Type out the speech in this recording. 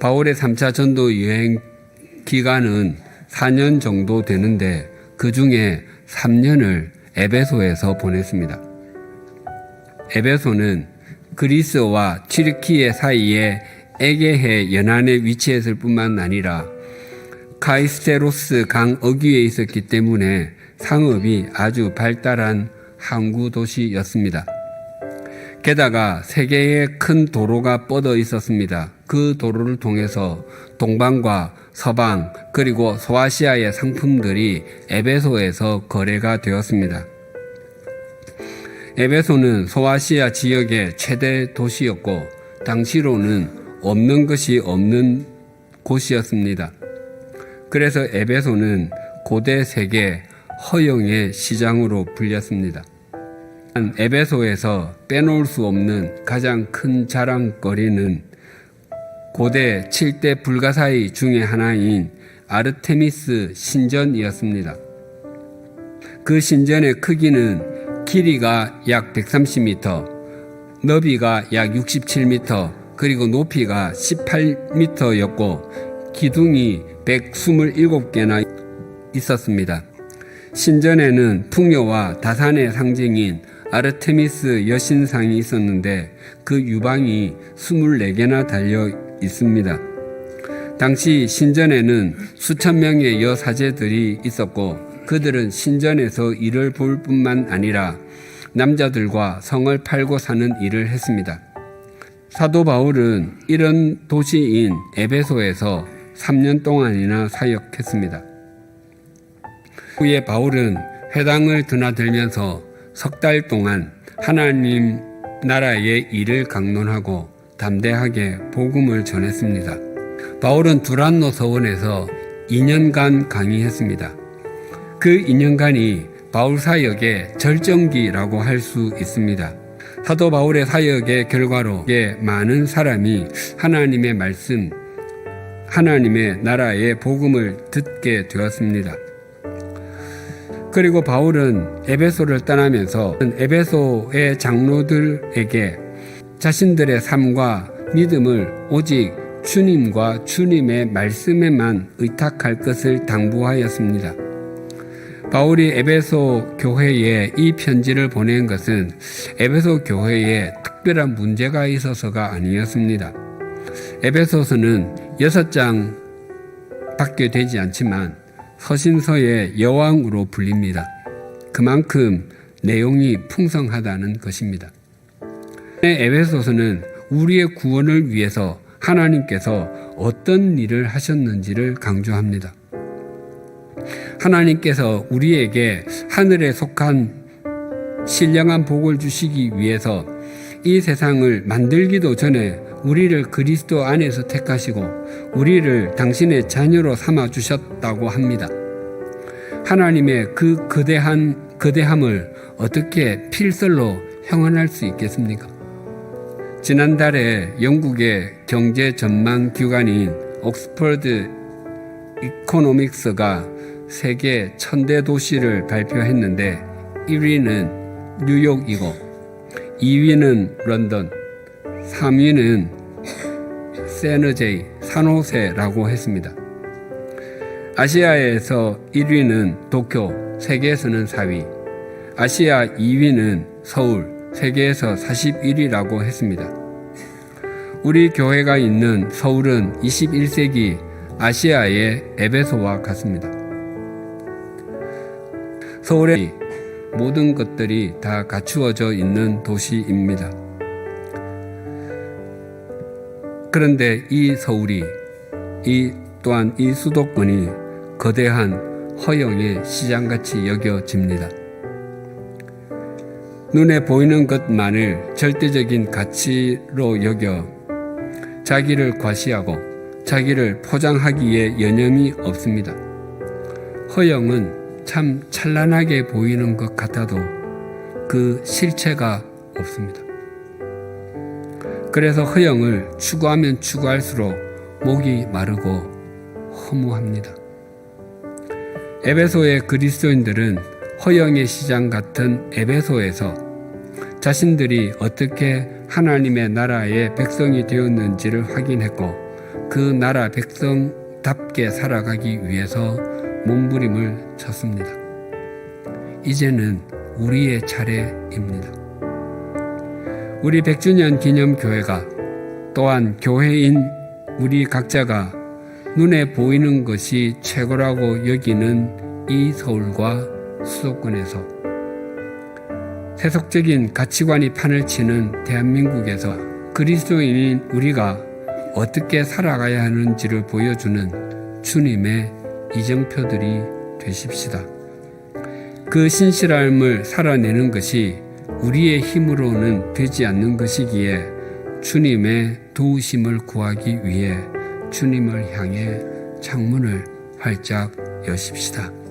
바울의 3차 전도 여행 기간은 4년 정도 되는데 그 중에 3년을 에베소에서 보냈습니다. 에베소는 그리스와 튀르키예 사이에 에게해 연안에 위치했을 뿐만 아니라 카이스테로스 강 어귀에 있었기 때문에 상업이 아주 발달한 항구 도시였습니다. 게다가 세 개의 큰 도로가 뻗어 있었습니다. 그 도로를 통해서 동방과 서방 그리고 소아시아의 상품들이 에베소에서 거래가 되었습니다. 에베소는 소아시아 지역의 최대 도시였고 당시로는 없는 것이 없는 곳이었습니다. 그래서 에베소는 고대 세계 허영의 시장으로 불렸습니다. 에베소에서 빼놓을 수 없는 가장 큰 자랑거리는 고대 7대 불가사의 중에 하나인 아르테미스 신전이었습니다. 그 신전의 크기는 길이가 약 130m, 너비가 약 67m, 그리고 높이가 18m였고 기둥이 127개나 있었습니다. 신전에는 풍요와 다산의 상징인 아르테미스 여신상이 있었는데 그 유방이 24개나 달려 있습니다. 당시 신전에는 수천 명의 여사제들이 있었고 그들은 신전에서 일을 볼 뿐만 아니라 남자들과 성을 팔고 사는 일을 했습니다. 사도 바울은 이런 도시인 에베소에서 3년 동안이나 사역했습니다. 후에 바울은 회당을 드나들면서 석 달 동안 하나님 나라의 일을 강론하고 담대하게 복음을 전했습니다. 바울은 두란노 서원에서 2년간 강의했습니다. 그 2년간이 바울 사역의 절정기라고 할 수 있습니다. 사도 바울의 사역의 결과로 많은 사람이 하나님의 말씀, 하나님의 나라의 복음을 듣게 되었습니다. 그리고 바울은 에베소를 떠나면서 에베소의 장로들에게 자신들의 삶과 믿음을 오직 주님과 주님의 말씀에만 의탁할 것을 당부하였습니다. 바울이 에베소 교회에 이 편지를 보낸 것은 에베소 교회에 특별한 문제가 있어서가 아니었습니다. 에베소서는 6장 밖에 되지 않지만 서신서의 여왕으로 불립니다. 그만큼 내용이 풍성하다는 것입니다. 에베소서는 우리의 구원을 위해서 하나님께서 어떤 일을 하셨는지를 강조합니다. 하나님께서 우리에게 하늘에 속한 신령한 복을 주시기 위해서 이 세상을 만들기도 전에 우리를 그리스도 안에서 택하시고 우리를 당신의 자녀로 삼아 주셨다고 합니다. 하나님의 그 거대함을 어떻게 필설로 형언할 수 있겠습니까? 지난달에 영국의 경제 전망 기관인 옥스퍼드 이코노믹스가 세계 1000대 도시를 발표했는데 1위는 뉴욕이고 2위는 런던, 3위는 세너제이, 산호세라고 했습니다. 아시아에서 1위는 도쿄, 세계에서는 4위, 아시아 2위는 서울, 세계에서 41위라고 했습니다. 우리 교회가 있는 서울은 21세기 아시아의 에베소와 같습니다. 서울의 모든 것들이 다 갖추어져 있는 도시입니다. 그런데 이 서울이 또한 이 수도권이 거대한 허영의 시장같이 여겨집니다. 눈에 보이는 것만을 절대적인 가치로 여겨 자기를 과시하고 자기를 포장하기에 여념이 없습니다. 허영은 참 찬란하게 보이는 것 같아도 그 실체가 없습니다. 그래서 허영을 추구하면 추구할수록 목이 마르고 허무합니다. 에베소의 그리스도인들은 허영의 시장 같은 에베소에서 자신들이 어떻게 하나님의 나라의 백성이 되었는지를 확인했고 그 나라 백성답게 살아가기 위해서 몸부림을 쳤습니다. 이제는 우리의 차례입니다. 우리 100주년 기념교회가 또한 교회인 우리 각자가 눈에 보이는 것이 최고라고 여기는 이 서울과 수도권에서 세속적인 가치관이 판을 치는 대한민국에서 그리스도인인 우리가 어떻게 살아가야 하는지를 보여주는 주님의 이정표들이 되십시다. 그 신실함을 살아내는 것이 우리의 힘으로는 되지 않는 것이기에 주님의 도우심을 구하기 위해 주님을 향해 창문을 활짝 여십시다.